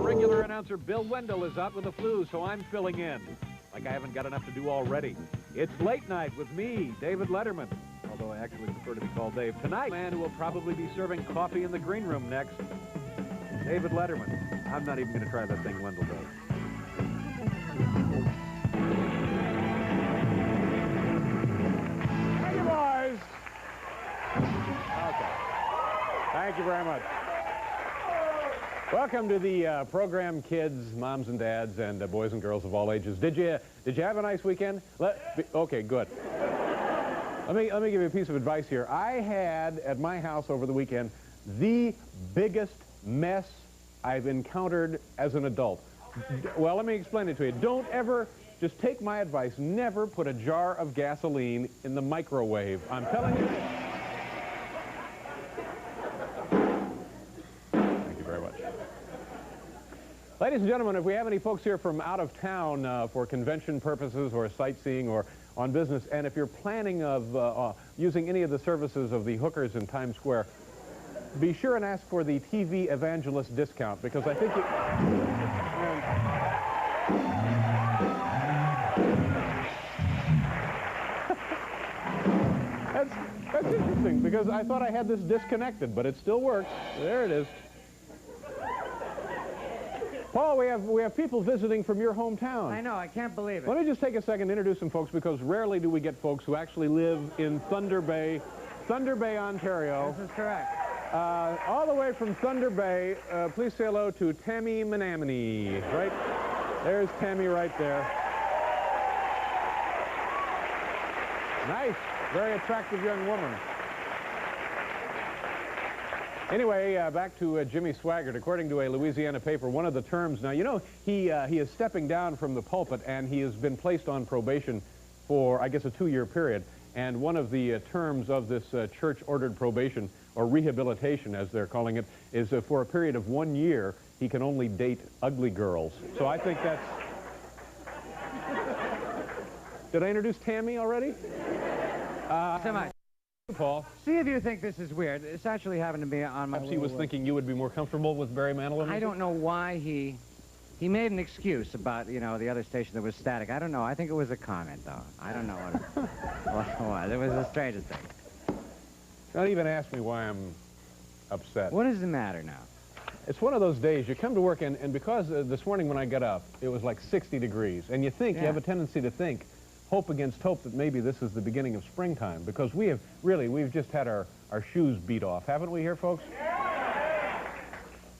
Regular announcer Bill Wendell is out with the flu, so I'm filling in. Like I haven't got enough to do already. It's late night with me, David Letterman. Although I actually prefer to be called Dave. Tonight, man who will probably be serving coffee in the green room next, David Letterman. I'm not even going to try that thing Wendell does. Thank you, boys. Okay. Thank you very much. Welcome to the program, kids, moms and dads, and boys and girls of all ages. Did you have a nice weekend? Okay, good. Let me give you a piece of advice here. I had at my house over the weekend the biggest mess I've encountered as an adult. Well, let me explain it to you. Don't ever, just take my advice, never put a jar of gasoline in the microwave. I'm telling you. Ladies and gentlemen, if we have any folks here from out of town for convention purposes or sightseeing or on business, and if you're planning of using any of the services of the hookers in Times Square, be sure and ask for the TV evangelist discount, because I think that's interesting, because I thought I had this disconnected, but it still works. There it is. Paul, we have people visiting from your hometown. I know, I can't believe it. Let me just take a second to introduce some folks, because rarely do we get folks who actually live in Thunder Bay, Ontario. This is correct. All the way from Thunder Bay, please say hello to Tammy Menominee. Right? There's Tammy right there. Nice, very attractive young woman. Anyway, back to Jimmy Swaggart. According to a Louisiana paper, one of the terms, now, you know, he is stepping down from the pulpit, and he has been placed on probation for, I guess, a 2-year period. And one of the terms of this church-ordered probation, or rehabilitation, as they're calling it, is for a period of 1 year, he can only date ugly girls. So I think that's... Did I introduce Tammy already? So much. Paul. See if you think this is weird. It's actually happened to be on my... Perhaps he was thinking you would be more comfortable with Barry Manilow? I don't know why he made an excuse about, you know, the other station that was static. I don't know. I think it was a comment, though. I don't know what it was. It was the strangest thing. Don't even ask me why I'm upset. What is the matter now? It's one of those days, you come to work, and because this morning when I got up, it was like 60 degrees, and you think, you have a tendency to think, hope against hope, that maybe this is the beginning of springtime, because we've just had our shoes beat off, haven't we here, folks?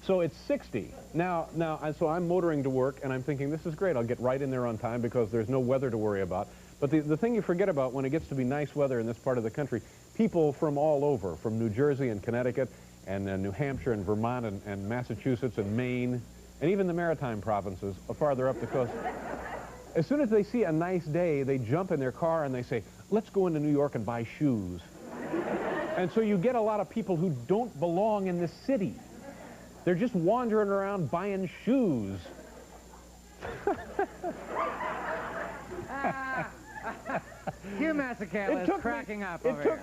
So it's 60. Now, so I'm motoring to work, and I'm thinking, this is great, I'll get right in there on time because there's no weather to worry about. But the thing you forget about when it gets to be nice weather in this part of the country, people from all over, from New Jersey and Connecticut, and New Hampshire and Vermont and Massachusetts and Maine, and even the maritime provinces farther up the coast, as soon as they see a nice day, they jump in their car and they say, let's go into New York and buy shoes. And so you get a lot of people who don't belong in this city. They're just wandering around buying shoes. Hugh Masekela is cracking up over here.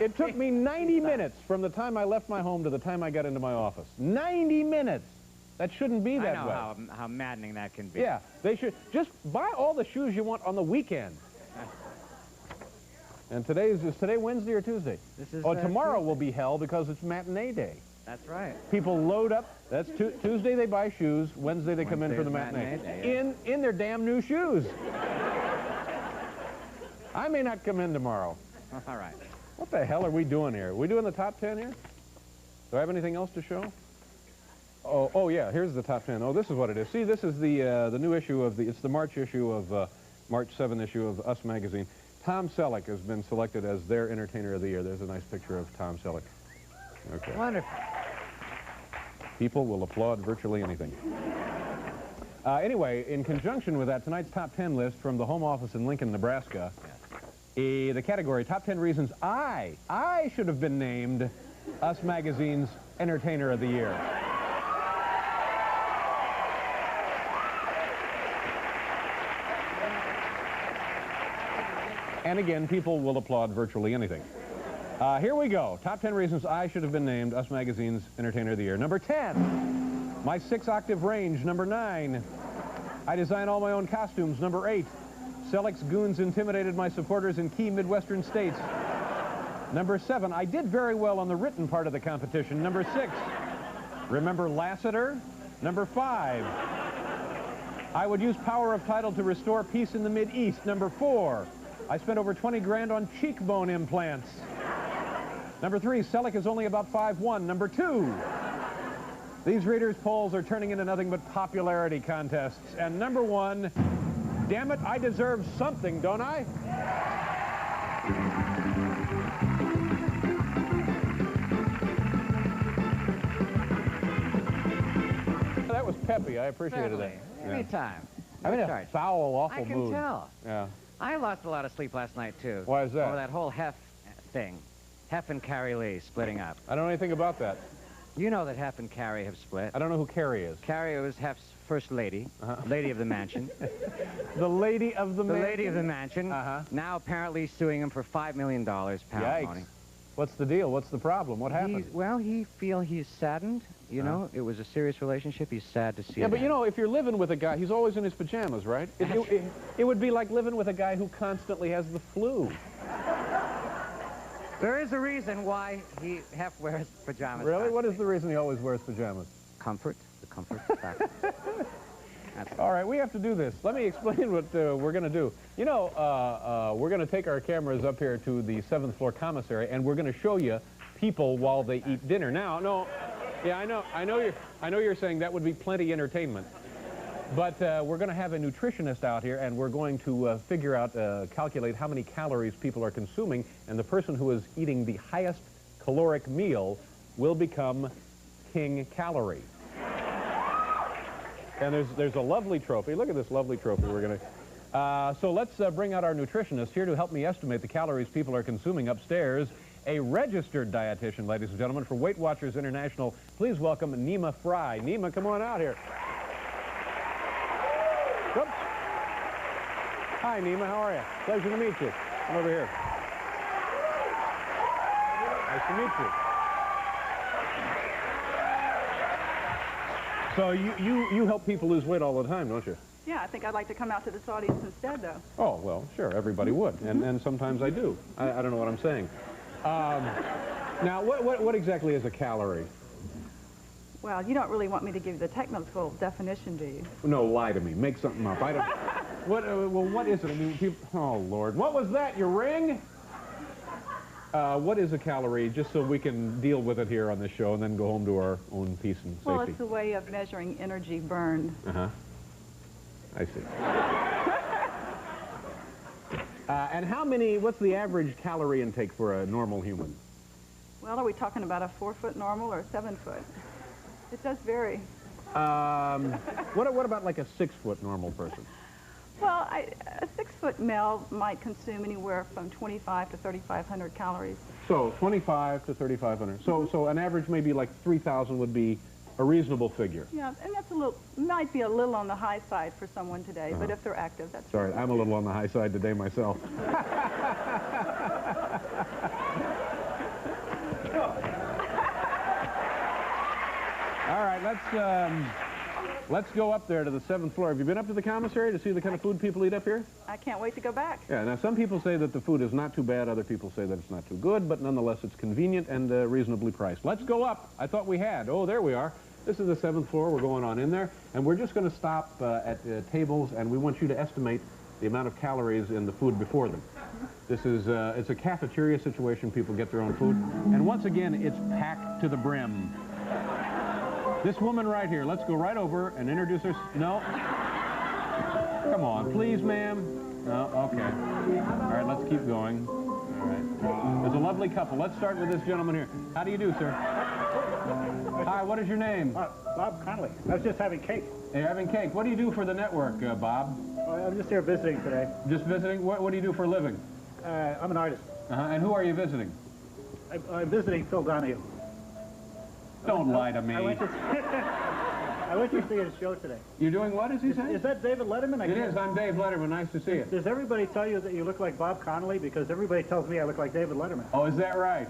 It took me 90 minutes from the time I left my home to the time I got into my office. 90 minutes! That shouldn't be that way. I know how maddening that can be. Yeah, they should just buy all the shoes you want on the weekend. And is today Wednesday or Tuesday? This is tomorrow Tuesday. Will be hell because it's matinee day. That's right. People load up. That's Tuesday they buy shoes. Wednesday they come in for the matinee. Day, yeah. In their damn new shoes. I may not come in tomorrow. All right. What the hell are we doing here? Are we doing the top 10 here? Do I have anything else to show? Oh yeah, here's the top 10. Oh, this is what it is. See, this is the new issue of it's the March issue of, March 7 issue of Us magazine. Tom Selleck has been selected as their Entertainer of the Year. There's a nice picture of Tom Selleck. Okay. Wonderful. People will applaud virtually anything. Anyway, in conjunction with that, tonight's top 10 list from the home office in Lincoln, Nebraska, the category, top 10 reasons I should have been named Us magazine's Entertainer of the Year. And again, people will applaud virtually anything. Here we go. Top 10 reasons I should have been named Us magazine's Entertainer of the Year. Number 10. My 6-octave range, number 9. I design all my own costumes, number 8. Selleck's goons intimidated my supporters in key Midwestern states. Number 7, I did very well on the written part of the competition, number 6. Remember Lassiter? Number 5. I would use power of title to restore peace in the Mideast, number 4. I spent over 20 grand on cheekbone implants. Number 3, Selleck is only about 5'1", number 2. These readers' polls are turning into nothing but popularity contests. And number 1, damn it, I deserve something, don't I? That was peppy. I appreciated that. Anytime. I'm in a foul, awful mood. I can tell. Yeah. I lost a lot of sleep last night, too. Why is that? Over that whole Hef thing. Hef and Carrie Lee splitting up. I don't know anything about that. You know that Hef and Carrie have split. I don't know who Carrie is. Carrie was Hef's first lady, lady of the mansion. The lady of the mansion? The lady of the mansion. Now apparently suing him for $5 million pound money. What's the deal? What's the problem? What happened? Well, he's saddened. You know, it was a serious relationship. He's sad to see it. Yeah, but you know, if you're living with a guy, he's always in his pajamas, right? It would be like living with a guy who constantly has the flu. There is a reason why Hef wears pajamas. Really? What is the reason he always wears pajamas? Comfort. The comfort factor. All right, we have to do this. Let me explain what we're going to do. You know, we're going to take our cameras up here to the 7th floor commissary, and we're going to show you people while they eat dinner. Now, no, yeah, I know you're saying that would be plenty entertainment. But we're going to have a nutritionist out here, and we're going to figure out, calculate how many calories people are consuming, and the person who is eating the highest caloric meal will become King Calorie. And there's a lovely trophy. Look at this lovely trophy we're going to... so let's bring out our nutritionist here to help me estimate the calories people are consuming upstairs. A registered dietitian, ladies and gentlemen, for Weight Watchers International. Please welcome Nima Fry. Nima, come on out here. Whoops. Hi, Nima. How are you? Pleasure to meet you. Come over here. Nice to meet you. So you help people lose weight all the time, don't you? Yeah, I think I'd like to come out to this audience instead, though. Oh, well, sure. Everybody would. And sometimes I do. I don't know what I'm saying. Now, what exactly is a calorie? Well, you don't really want me to give you the technical definition, do you? No, lie to me. Make something up. I don't... well, what is it? I mean, people... Oh, Lord. What was that? Your ring? What is a calorie, just so we can deal with it here on this show and then go home to our own peace and safety? Well, it's a way of measuring energy burned. I see. And what's the average calorie intake for a normal human? Well, are we talking about a 4-foot normal or a 7-foot? It does vary. What about like a 6-foot normal person? Well, a 6-foot male might consume anywhere from 2,500 to 3,500 calories. So 2,500 to 3,500. So an average maybe like 3,000 would be a reasonable figure. Yeah, and that's might be a little on the high side for someone today, but if they're active, that's... Sorry, I'm a little on the high side today myself. All right, let's go up there to the 7th floor. Have you been up to the commissary to see the kind of food people eat up here? I can't wait to go back. Yeah, now some people say that the food is not too bad, other people say that it's not too good, but nonetheless it's convenient and reasonably priced. Let's go up. I thought we had. Oh, there we are. This is the 7th floor. We're going on in there, and we're just going to stop at tables, and we want you to estimate the amount of calories in the food before them. This is, it's a cafeteria situation. People get their own food, and once again, it's packed to the brim. This woman right here, let's go right over and introduce her. No? Come on, please, ma'am. No? Okay. All right, let's keep going. All right. There's a lovely couple. Let's start with this gentleman here. How do you do, sir? Hi, what is your name? Bob Connolly. I was just having cake. You're having cake. What do you do for the network, Bob? I'm just here visiting today. Just visiting? What do you do for a living? I'm an artist. And who are you visiting? I'm visiting Phil Donahue. Don't lie to me. I went to see his show today. You're doing what, is he saying? Is that David Letterman? It is. I'm Dave Letterman. Nice to see you. Does everybody tell you that you look like Bob Connolly? Because everybody tells me I look like David Letterman. Oh, is that right?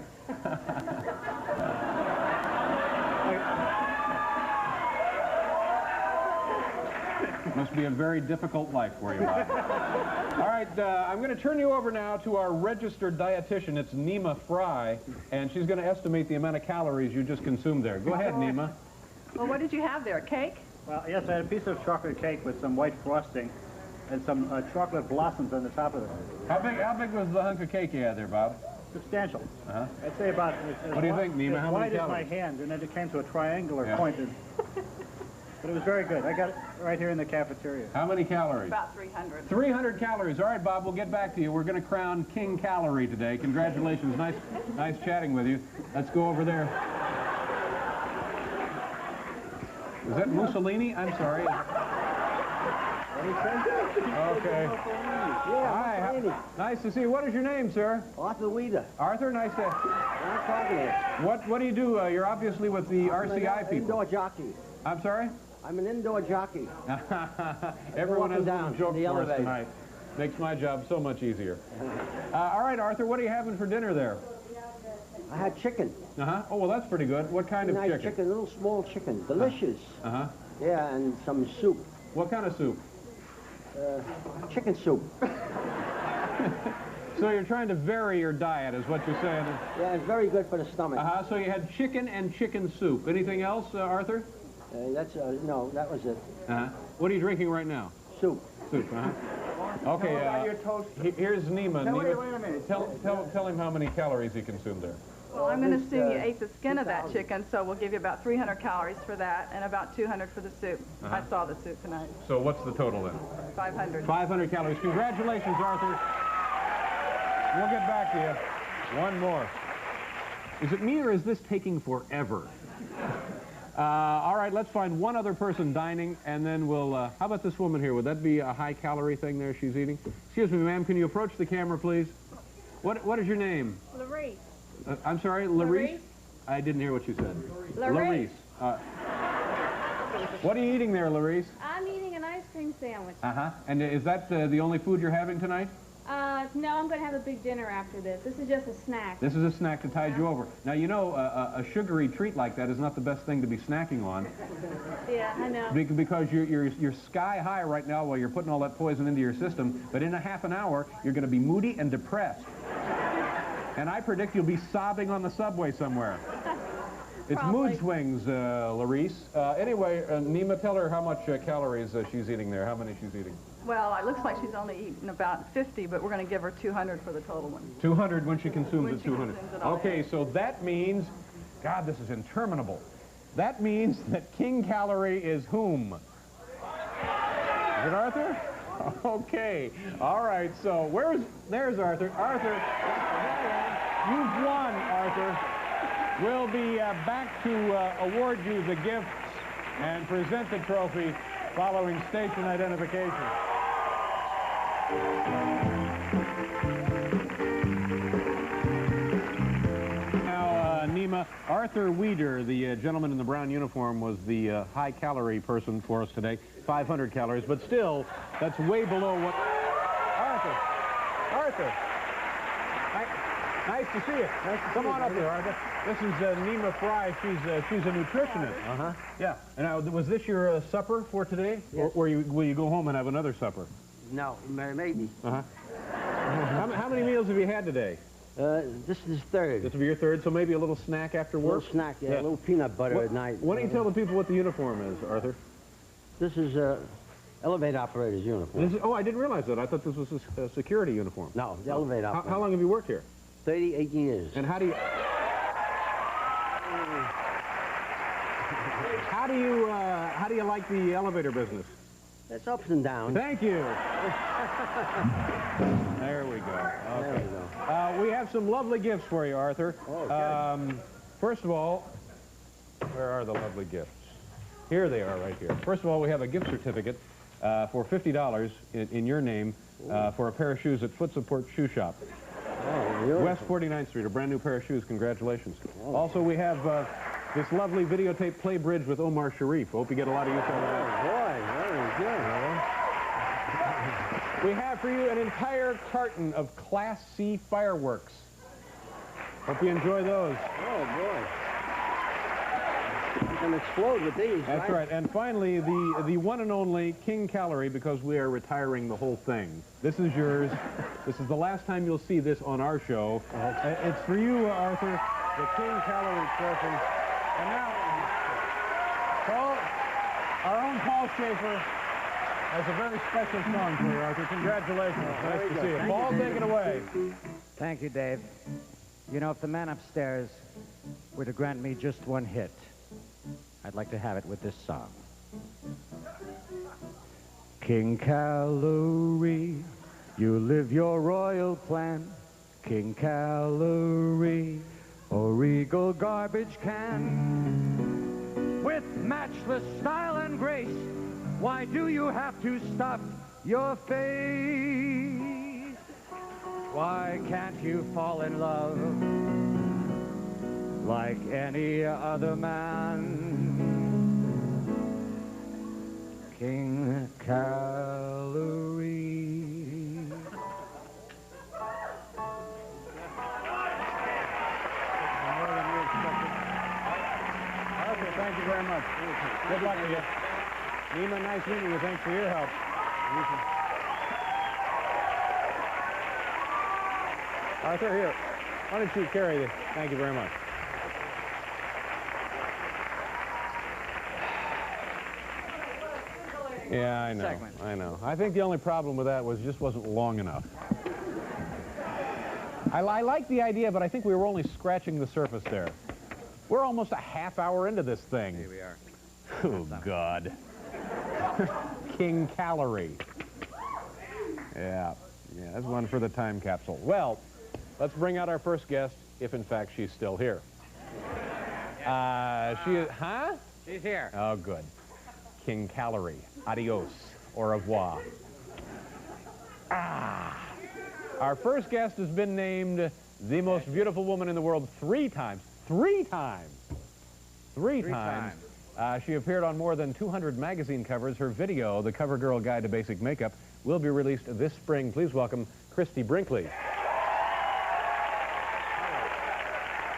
Must be a very difficult life for you, Bob. All right, I'm going to turn you over now to our registered dietitian. It's Nima Fry, and she's going to estimate the amount of calories you just consumed there. Go ahead, Nima. Well, what did you have there? Cake? Well, yes, I had a piece of chocolate cake with some white frosting and some chocolate blossoms on the top of it. How big was the hunk of cake you had there, Bob? Substantial. Uh-huh. I'd say about What do you think, Nima? How many wide as calories? my hand, and then it came to a triangular point. But it was very good. I got it right here in the cafeteria. How many calories? About 300. 300 calories. All right, Bob, we'll get back to you. We're going to crown King Calorie today. Congratulations. Nice chatting with you. Let's go over there. Is that Mussolini? I'm sorry. Okay. Hi. Nice to see you. What is your name, sir? Arthur Weeder. Arthur, nice to... What do you do? You're obviously with the RCI people. Indoor jockey. I'm sorry? I'm an indoor jockey. Everyone has a down little joke the for us elevator. tonight. Makes my job so much easier. All right, Arthur, what are you having for dinner there? I had chicken. Uh-huh. Oh, well, that's pretty good. What kind of Nice chicken? chicken, little small chicken. Delicious. Uh-huh. Yeah, and some soup. What kind of soup? Chicken soup. So you're trying to vary your diet, is what you're saying? Yeah, it's very good for the stomach. Uh-huh. So you had chicken and chicken soup. Anything else, Arthur? No, that was it. Uh-huh. What are you drinking right now? Soup. Soup, uh-huh. Okay, here's Nima. Wait a minute. Tell him how many calories he consumed there. Well, I'm going to assume you ate the skin of that chicken, so we'll give you about 300 calories for that and about 200 for the soup. I saw the soup tonight. So what's the total then? 500. 500 calories. Congratulations, Arthur. We'll get back to you. One more. Is it me or is this taking forever? All right, let's find one other person dining, and then we'll... how about this woman here? Would that be a high-calorie thing there she's eating? Excuse me, ma'am. Can you approach the camera, please? What is your name? Larice. I'm sorry, Larice? I didn't hear what you said. Larice. What are you eating there, Larice? I'm eating an ice cream sandwich. Uh-huh. And is that the only food you're having tonight? No, I'm going to have a big dinner after this. This is just a snack. This is a snack to tide you over. Now, you know, a sugary treat like that is not the best thing to be snacking on. Yeah, I know. Because you're sky high right now while you're putting all that poison into your system, but in a half an hour, you're going to be moody and depressed. And I predict you'll be sobbing on the subway somewhere. It's Probably. mood swings, Larice. Anyway, Nima, tell her how much calories she's eating there, how many she's eating. Well, it looks like she's only eaten about 50, but we're going to give her 200 for the total one. 200 when she consumes When it, she 200. consumes it all. Okay, so that means, God, this is interminable. That means that King Calorie is whom? Is it Arthur? Okay. All right, so there's Arthur. Arthur, you've won, Arthur. We'll be back to award you the gifts and present the trophy following station identification. Now, Nima, Arthur Weeder, the gentleman in the brown uniform, was the high-calorie person for us today, 500 calories, but still, that's way below what... Arthur! Nice to see you. Come on up here, Arthur. This is Nima Fry. She's a nutritionist. Uh-huh. Yeah. And was this your supper for today? Yes. Or will you go home and have another supper? No, maybe. Uh-huh. How many meals have you had today? This is third. This will be your third, so maybe a little snack after work? Little snack, yeah, a little peanut butter at night. Why don't you tell the people what the uniform is, Arthur? This is elevator operator's uniform. Oh, I didn't realize that. I thought this was a security uniform. No, the elevator operator. How long have you worked here? 38 years. And how do you like the elevator business? It's ups and downs. Thank you. There we go. Okay. There we go. We have some lovely gifts for you, Arthur. Oh, First of all, where are the lovely gifts? Here they are right here. First of all, we have a gift certificate for $50 in your name for a pair of shoes at Foot Support Shoe Shop. Oh, really? West 49th Street, a brand new pair of shoes. Congratulations. Oh. Also, we have this lovely videotape play bridge with Omar Sharif. Hope you get a lot of use out of that. Boy, very good. We have for you an entire carton of Class C fireworks. Hope you enjoy those. Oh, boy. can explode with these. That's right. And finally, the one and only King Calorie, because we are retiring the whole thing. This is yours. This is the last time you'll see this on our show. It's for you, Arthur, the King Calorie Trophy. And now, Paul, our own Paul Schaefer has a very special song for you, Arthur. Congratulations. Nice to see you. Paul, take it away. Thank you, Dave. You know, if the man upstairs were to grant me just one hit, I'd like to have it with this song. King Calorie, you live your royal plan. King Calorie, a regal garbage can. With matchless style and grace, why do you have to stuff your face? Why can't you fall in love like any other man? King Calorie. Arthur, thank you very much. Good luck to you. Nima, nice meeting you. Thanks for your help. Arthur, here. Why don't you carry this? Thank you very much. Yeah, I know. Segment. I know. I think the only problem with that was it just wasn't long enough. I like the idea, but I think we were only scratching the surface there. We're almost a half hour into this thing. Here we are. Oh, God. King Calorie. Yeah, that's one for the time capsule. Well, let's bring out our first guest, if in fact she's still here. She is, huh? She's here. Oh, good. King Calorie. Adios. Au revoir. Our first guest has been named the most beautiful woman in the world 3 times. 3 times. 3 times. She appeared on more than 200 magazine covers. Her video, The Cover Girl Guide to Basic Makeup, will be released this spring. Please welcome Christie Brinkley.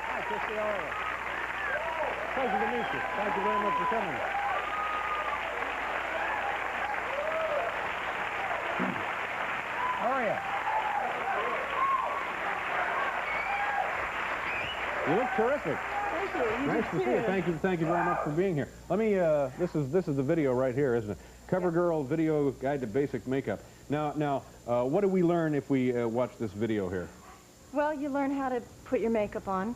Hi, Christie. How are you? Pleasure to meet you. Thank you very much for coming. How are you? You look terrific. Thank you. Nice to see you. Thank you very much for being here. Let me, this is the video right here, isn't it? Cover Girl Video Guide to Basic Makeup. Now, what do we learn if we watch this video here? Well, you learn how to put your makeup on.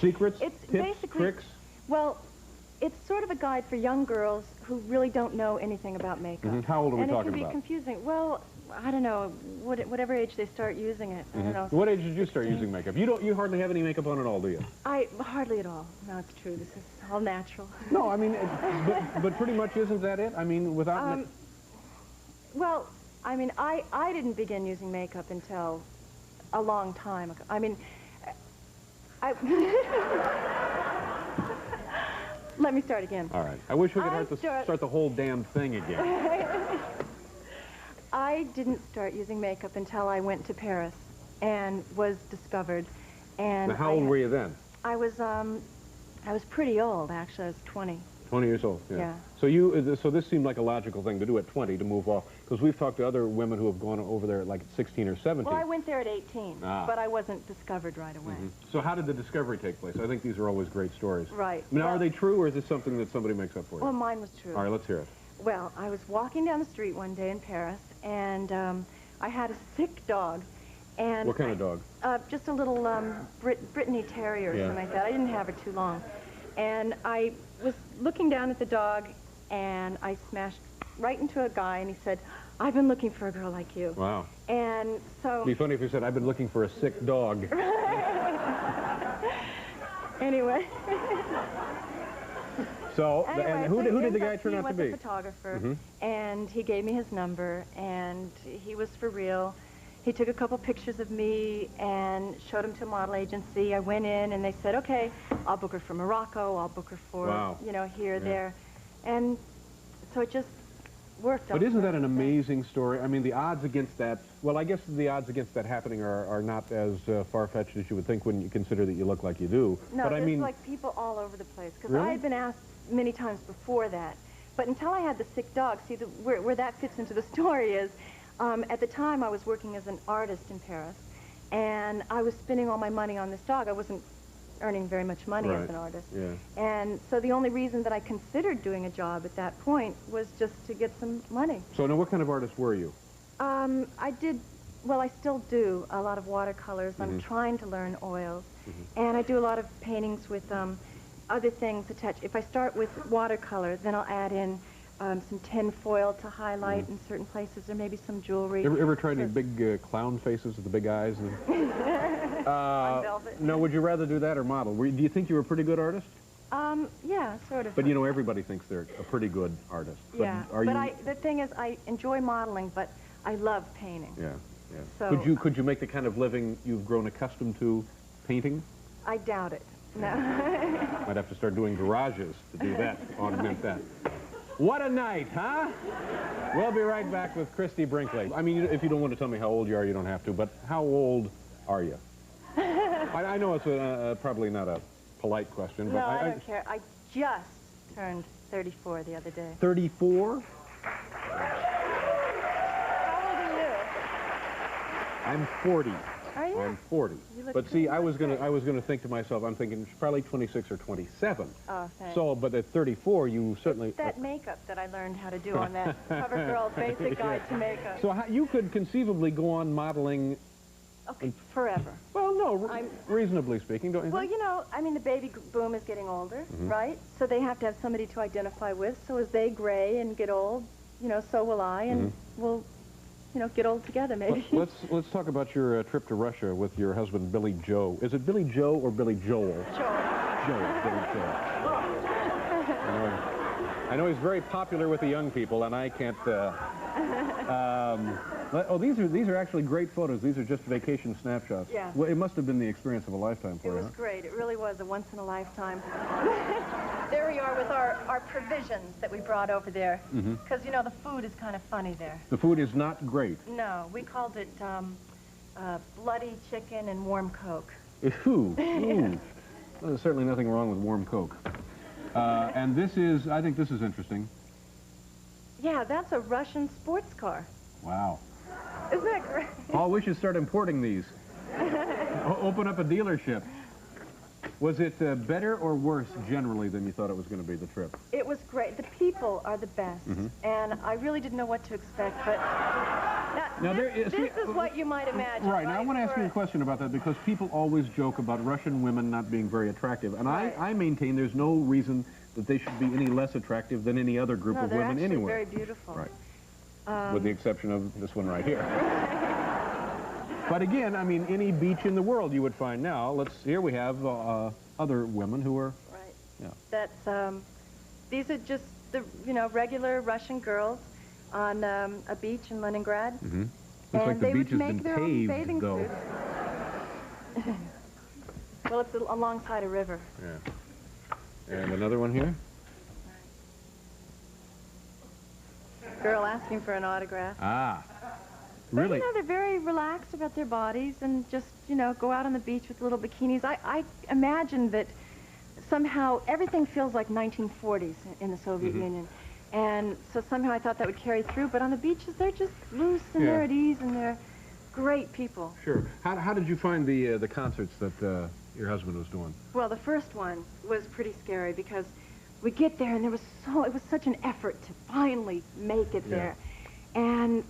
Secrets, It's tips, basically, tricks? well, it's sort of a guide for young girls who really don't know anything about makeup. How old are we talking And it can be about? confusing. Well, I don't know, whatever age they start using it. I don't know. What age did you start using makeup? You hardly have any makeup on at all, do you? Hardly at all. No, it's true. This is all natural. No, I mean, but pretty much isn't that it? I mean, without... Well, I mean, I didn't begin using makeup until a long time ago. I mean, let me start again. All right. I wish we could start the whole damn thing again. I didn't start using makeup until I went to Paris and was discovered. And Now, how old were you then? I was pretty old, actually. I was 20. 20 years old, yeah. Yeah. So this seemed like a logical thing to do at 20 to move off, because we've talked to other women who have gone over there at like 16 or 17. Well, I went there at 18, but I wasn't discovered right away. So how did the discovery take place? I think these are always great stories. Right. Now, Well, are they true, or is this something that somebody makes up for you? Well, mine was true. All right, let's hear it. Well, I was walking down the street one day in Paris, and I had a sick dog. And What kind of dog? Just a little Brittany Terrier or Yeah. something like that. I didn't have her too long. And I was looking down at the dog, and I smashed right into a guy, and he said, "I've been looking for a girl like you." Wow. And so... It'd be funny if you said, "I've been looking for a sick dog." Anyway. So, Anyway, and so who he did the ends guy up- turn out to be? He was a photographer, and he gave me his number, and he was for real. He took a couple pictures of me and showed them to a model agency. I went in, and they said, "Okay, I'll book her for Morocco. I'll book her for, Wow. here, there." And so it just work don't But isn't that an count, I think. amazing story? I mean, the odds against that, well, I guess the odds against that happening are not as far-fetched as you would think when you consider that you look like you do. No, but I there's mean, like people all over the place. Because Really? I had been asked many times before that. But until I had the sick dog, see, where that fits into the story is, at the time I was working as an artist in Paris, and I was spending all my money on this dog. I wasn't earning very much money as an artist. Yeah. And so the only reason that I considered doing a job at that point was just to get some money. So now what kind of artist were you? I did, well, I still do a lot of watercolors. I'm trying to learn oils. And I do a lot of paintings with other things attached. If I start with watercolor, then I'll add in some tin foil to highlight in certain places, or maybe some jewelry. Ever tried any big clown faces with the big eyes? And, On velvet. no, would you rather do that or model? Do you think you were a pretty good artist? Yeah, sort of. But you know, everybody thinks they're a pretty good artist. But Yeah, are but you? the thing is, I enjoy modeling, but I love painting. Yeah, yeah. So Could you make the kind of living you've grown accustomed to painting? I doubt it. No. Might have to start doing garages to do that, to augment that. What a night, huh? We'll be right back with Christie Brinkley. I mean, if you don't want to tell me how old you are, you don't have to, but how old are you? I know it's probably not a polite question, but No, I don't care. I just turned 34 the other day. 34? How old are you? I'm 40. Are you? I'm 40. You look But see, pretty I was much gonna think to myself, I'm thinking it's probably 26 or 27. Oh, thanks. So, but at 34, you certainly. That makeup that I learned how to do on that Cover Girl Basic Guide to Makeup. So you could conceivably go on modeling. Okay, forever. Well, no, I'm- reasonably speaking, don't you Well, think? you know, I mean, the baby boom is getting older, right? So they have to have somebody to identify with. So as they gray and get old, you know, so will I, and we'll, you know, get old together, maybe. Let's talk about your trip to Russia with your husband, Billy Joe. Is it Billy Joe or Billy Joel? Billy Joe. I know he's very popular with the young people, and I can't. Oh, these are actually great photos. These are just vacation snapshots. Yeah. Well, it must have been the experience of a lifetime for It you. was Huh? great. It really was a once-in-a-lifetime. There we are with our provisions that we brought over there. Because, you know, the food is kind of funny there. The food is not great. No, we called it bloody chicken and warm Coke. Ooh. Well, there's certainly nothing wrong with warm Coke. And this is, I think this is interesting. Yeah, that's a Russian sports car. Wow. Isn't that great? Paul, we should start importing these. Open up a dealership. Was it better or worse generally than you thought it was going to be, the trip? It was great. The people are the best. And I really didn't know what to expect, but Now, this is what you might imagine. Right, now I want to ask you a question about that, because people always joke about Russian women not being very attractive. And Right. I maintain there's no reason that they should be any less attractive than any other group No, of they're women actually anywhere. very beautiful. Right. With the exception of this one right here. But again, I mean, any beach in the world you would find now. Here we have other women who are... Right. Yeah. That's, these are just the, you know, regular Russian girls on a beach in Leningrad. Looks And like the they beach would has make been their own paved, bathing though. suits. Well, it's alongside a river. Yeah. And another one here? Girl asking for an autograph. Ah. But, Really? you know, they're very relaxed about their bodies and just, you know, go out on the beach with little bikinis. I imagine that somehow everything feels like 1940s in the Soviet Union. And so somehow I thought that would carry through. But on the beaches, they're just loose and they're at ease and they're great people. Sure. How did you find the concerts that your husband was doing? Well, the first one was pretty scary because we get there and it was such an effort to finally make it there. And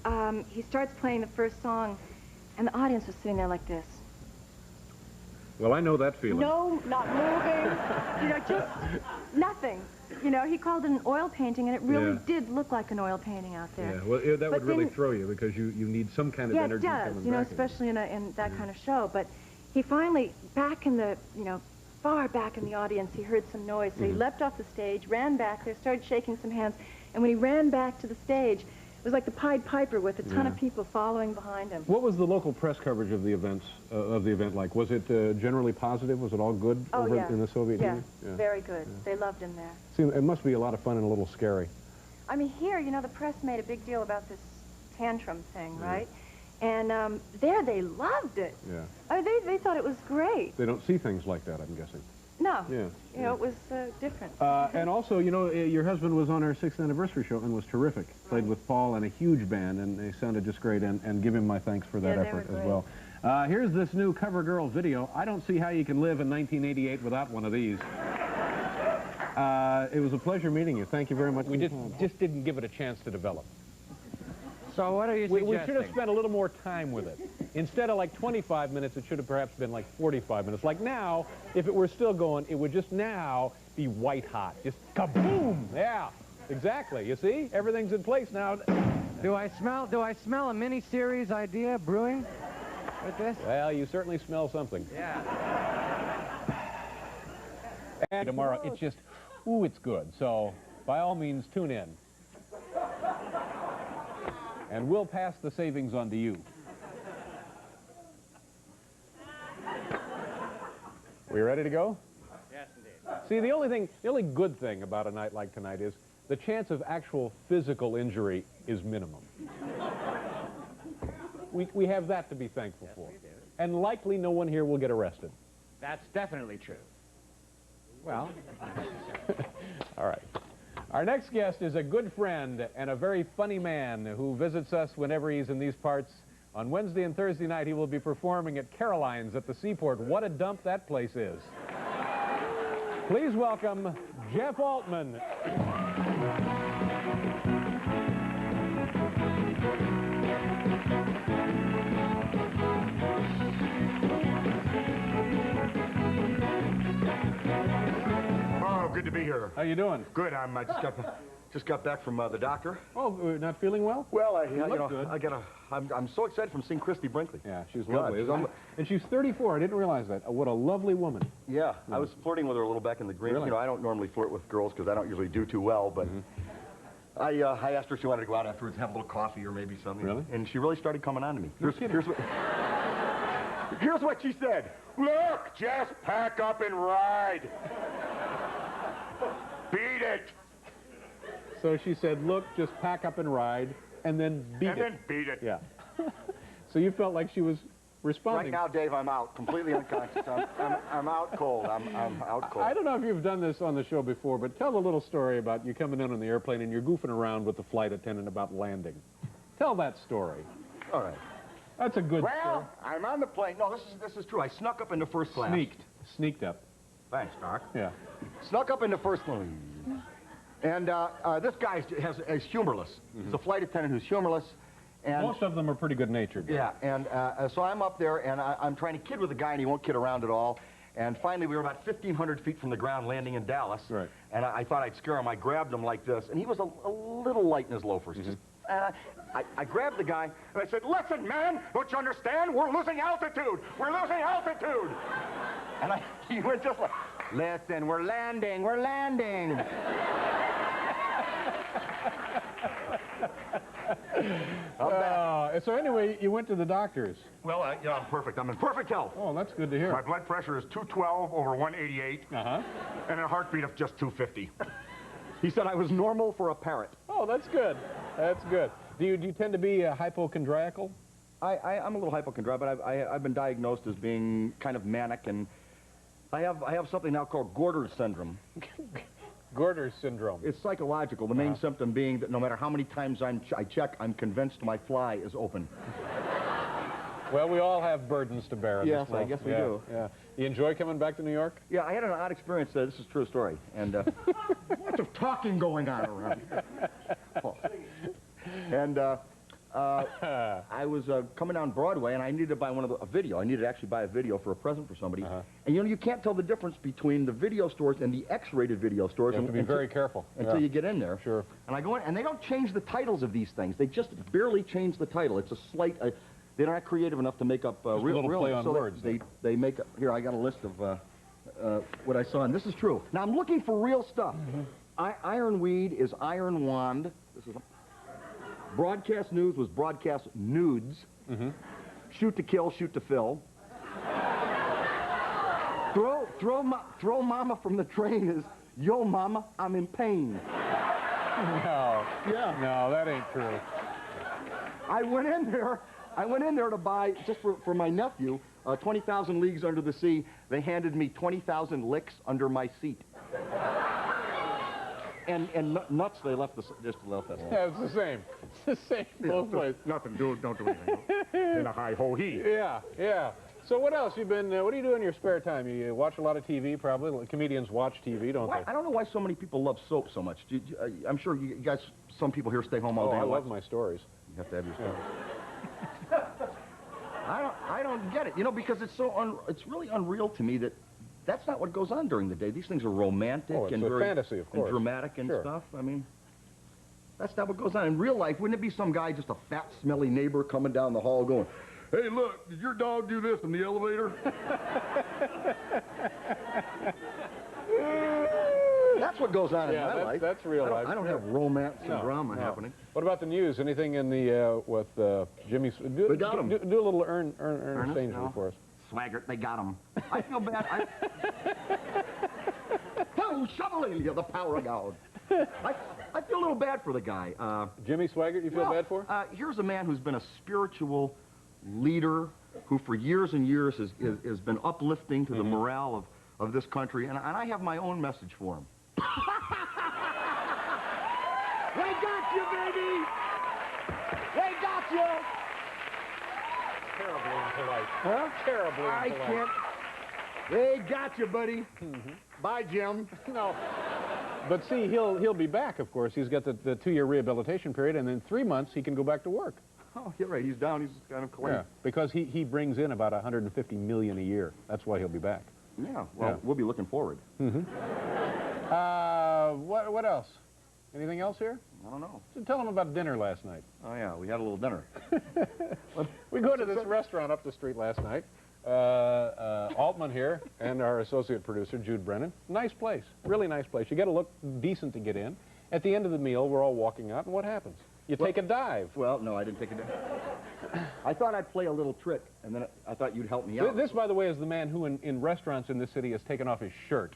he starts playing the first song and the audience was sitting there like this. Well, I know that feeling. No, not moving, you know, just nothing. You know, he called it an oil painting and it really did look like an oil painting out there. Yeah, well, that But would really then- throw you because you need some kind of Yeah, it energy does, coming you know, back. especially in that kind of show. But he finally, back in the, you know, far back in the audience, he heard some noise. So he leapt off the stage, ran back there, started shaking some hands. And when he ran back to the stage, it was like the Pied Piper with a ton of people following behind him. What was the local press coverage of the event like? Was it generally positive? Was it all good Oh, over yeah. in the Soviet Yeah, Union? very good. They loved him there. See, it must be a lot of fun and a little scary. I mean, here, you know, the press made a big deal about this tantrum thing, right? And there they loved it. Yeah. They thought it was great. They don't see things like that, I'm guessing. No. Yeah. You know, it was different. And also, you know, your husband was on our 6th anniversary show and was terrific. Played with Paul and a huge band, and they sounded just great, and give him my thanks for that effort as well. Here's this new Cover Girl video. I don't see how you can live in 1988 without one of these. It was a pleasure meeting you. Thank you very much. We just didn't give it a chance to develop. So what are you suggesting? We should have spent a little more time with it. Instead of like 25 minutes, it should have perhaps been like 45 minutes. Like now, if it were still going, it would just now be white hot. Just kaboom! Yeah, exactly. You see? Everything's in place now. Do I smell a mini-series idea brewing with this? Well, you certainly smell something. Yeah. And tomorrow, it's just, ooh, it's good. So, by all means, tune in. And we'll pass the savings on to you. We ready to go? Yes, indeed. See, the only good thing about a night like tonight is the chance of actual physical injury is minimum. We have that to be thankful for. We do. And likely no one here will get arrested. That's definitely true. Well, all right. Our next guest is a good friend and a very funny man who visits us whenever he's in these parts. On Wednesday and Thursday night, he will be performing at Caroline's at the Seaport. What a dump that place is. Please welcome Jeff Altman. Good to be here. How you doing? Good. I just got back from the doctor. Oh, not feeling well? Well, You look good. I'm so excited from seeing Christie Brinkley. Yeah, she's God, lovely. And she's 34. I didn't realize that. What a lovely woman. Yeah, I was flirting with her a little back in the green. Really? You know, I don't normally flirt with girls because I don't usually do too well, but I asked her if she wanted to go out afterwards and have a little coffee or maybe something. Really? And she really started coming on to me. No kidding. Here's what she said. Look, just pack up and ride. Beat it. So she said, look, just pack up and ride, and then beat it. And then beat it. Yeah. So you felt like she was responding. Right now, Dave, I'm out. Completely unconscious. I'm out cold. I'm out cold. I don't know if you've done this on the show before, but tell a little story about you coming in on the airplane and you're goofing around with the flight attendant about landing. Tell that story. All right. That's a good story. Well, I'm on the plane. No, this is true. I snuck up into first class. Sneaked up. Thanks, Doc. Yeah. Snuck up into first class. And this guy is humorless. He's a flight attendant who's humorless. And most of them are pretty good-natured. Yeah, and so I'm up there, and I'm trying to kid with the guy, and he won't kid around at all. And finally, we were about 1,500 feet from the ground, landing in Dallas. Right. And I thought I'd scare him. I grabbed him like this, and he was a little light in his loafers. I grabbed the guy, and I said, listen, man, don't you understand? We're losing altitude. We're losing altitude. And he went just like, listen, we're landing, we're landing. So anyway, you went to the doctor's. Well, yeah, I'm perfect. I'm in perfect health. Oh, that's good to hear. My blood pressure is 212 over 188, and a heartbeat of just 250. He said I was normal for a parrot. Oh, that's good. That's good. Do you tend to be hypochondriacal? I'm a little hypochondriac, but I've been diagnosed as being kind of manic, and I have something now called Gorder's syndrome. Gorder's syndrome. It's psychological. The main symptom being that no matter how many times I check, I'm convinced my fly is open. Well, we all have burdens to bear. Yes, I guess we do. Yeah. You enjoy coming back to New York? Yeah, I had an odd experience. This is a true story. And lots of talking going on around here. Oh. And I was coming down Broadway, and I needed to buy a video. I needed to actually buy a video for a present for somebody. And you know, you can't tell the difference between the video stores and the X-rated video stores. You have to be very careful. Until you get in there. Sure. And I go in, and they don't change the titles of these things. They just barely change the title. It's a slight... they're not creative enough to make up real play on words. They make up... Here, I got a list of what I saw, and this is true. Now, I'm looking for real stuff. Ironweed is Iron Wand. This is... Broadcast news was broadcast nudes. Shoot to kill, shoot to fill. Throw mama from the train is, yo mama, I'm in pain. No. Yeah. No, that ain't true. I went in there to buy, just for my nephew, 20,000 Leagues Under the Sea. They handed me 20,000 licks under my seat. And nuts, they left just left that alone. Yeah, it's the same. It's the same both ways. Nothing, don't do anything. In a hi-ho-hee. Yeah, yeah. So what else? What do you do in your spare time? You watch a lot of TV, probably. Comedians watch TV, don't they? I don't know why so many people love soap so much. I'm sure you guys, some people here stay home all day. I love my stories. You have to have your stories. I don't get it, because it's it's really unreal to me that that's not what goes on during the day. These things are romantic it's and a very fantasy, of course. and dramatic and Sure. stuff. I mean, that's not what goes on in real life. Wouldn't it be some guy, just a fat, smelly neighbor coming down the hall going, "Hey, look, did your dog do this in the elevator?" That's what goes on in my life. That's real life. I don't have romance and drama happening. What about the news? Anything in the with Jimmy? We got him. Do a little Ernest Ainsley for us. Swaggart, they got him. I feel bad. Oh, Chevalier, the power of God. I feel a little bad for the guy. Jimmy Swaggart, you feel bad for? Here's a man who's been a spiritual leader who for years and years has been uplifting to the morale of this country, and I have my own message for him. They got you, baby! They got you! Terribly impolite. Huh? Terribly I impolite. can't. They got you, buddy. Bye, Jim. No. But see, he'll be back, of course. He's got the 2-year rehabilitation period, and in 3 months he can go back to work. Oh, you're right. He's down. He's kind of clean. Yeah, because he brings in about $150 million a year. That's why he'll be back. Yeah. Well, we'll be looking forward. What else? Anything else here? I don't know. So tell them about dinner last night. Oh yeah, we had a little dinner. We go to this restaurant up the street last night. Altman here and our associate producer, Jude Brennan. Nice place. Really nice place. You got to look decent to get in. At the end of the meal, we're all walking out, and what happens? You take a dive. Well, no, I didn't take a dive. I thought I'd play a little trick, and then I thought you'd help me out. This, by the way, is the man who in restaurants in this city has taken off his shirt.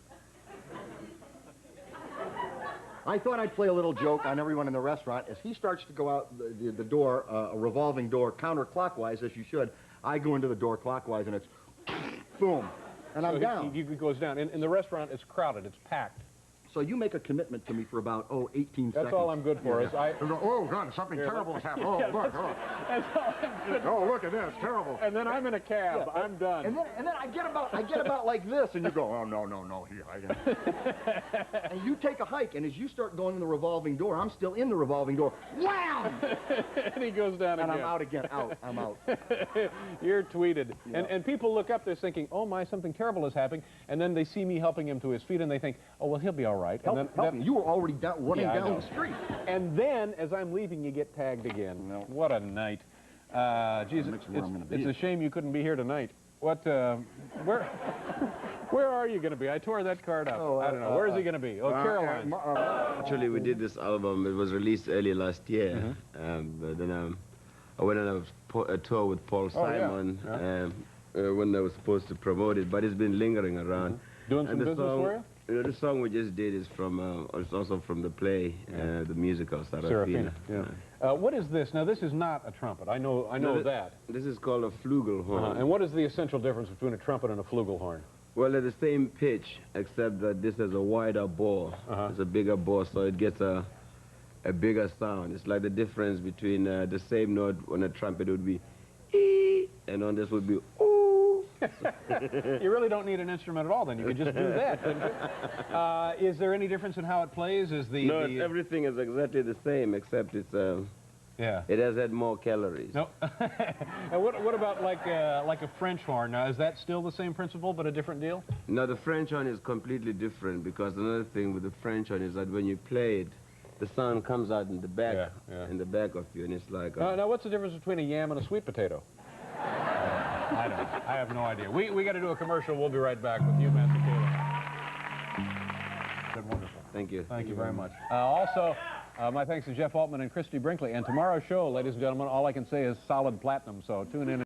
I thought I'd play a little joke on everyone in the restaurant. As he starts to go out the door, a revolving door, counterclockwise, as you should, I go into the door clockwise, and it's boom, and I'm down. He goes down. In the restaurant, it's crowded. It's packed. So you make a commitment to me for about, 18 seconds. That's all I'm good for. Yeah. Oh, God, something terrible has happened. Oh, look. That's all I'm good for. Oh, look at this. Terrible. And then I'm in a cab. Yeah. I'm done. And then I get about like this, and you go, oh, no, here. And you take a hike, and as you start going in the revolving door, I'm still in the revolving door. Wham! And he goes down again. And I'm out again. I'm out. You're tweeted. Yeah. And people look up, they're thinking, oh, my, something terrible is happening. And then they see me helping him to his feet, and they think, oh, well, he'll be all right. Help me. You were already running Yeah, down the street. And then, as I'm leaving, you get tagged again. No. What a night. Geez, it's a shame you couldn't be here tonight. Where are you going to be? I tore that card up. I don't know. Where is he going to be? Oh, Caroline. Actually, we did this album. It was released early last year. But then I went on a tour with Paul Simon when I was supposed to promote it, but it's been lingering around. Doing some business for you? The song we just did is from, it's also from the play, the musical, Serafina. What is this? Now, this is not a trumpet. I know that. This is called a flugelhorn. And what is the essential difference between a trumpet and a flugelhorn? Well, they're the same pitch, except that this has a wider bore. It's a bigger bore, so it gets a bigger sound. It's like the difference between the same note on a trumpet would be ee, and on this would be ooh. You really don't need an instrument at all, then. You could just do that, couldn't you? Is there any difference in how it plays? No, everything is exactly the same, except it's it has had more calories. No. And what about like a French horn? Now, is that still the same principle, but a different deal? No, the French horn is completely different, because another thing with the French horn is that when you play it, the sound comes out in the back, in the back of you, and it's like. Now, what's the difference between a yam and a sweet potato? I don't know. I have no idea. We got to do a commercial. We'll be right back with Hugh, Masekela. Wonderful. Thank you. Thank you very much. Also, my thanks to Jeff Altman and Christie Brinkley. And tomorrow's show, ladies and gentlemen, all I can say is solid platinum. So tune in.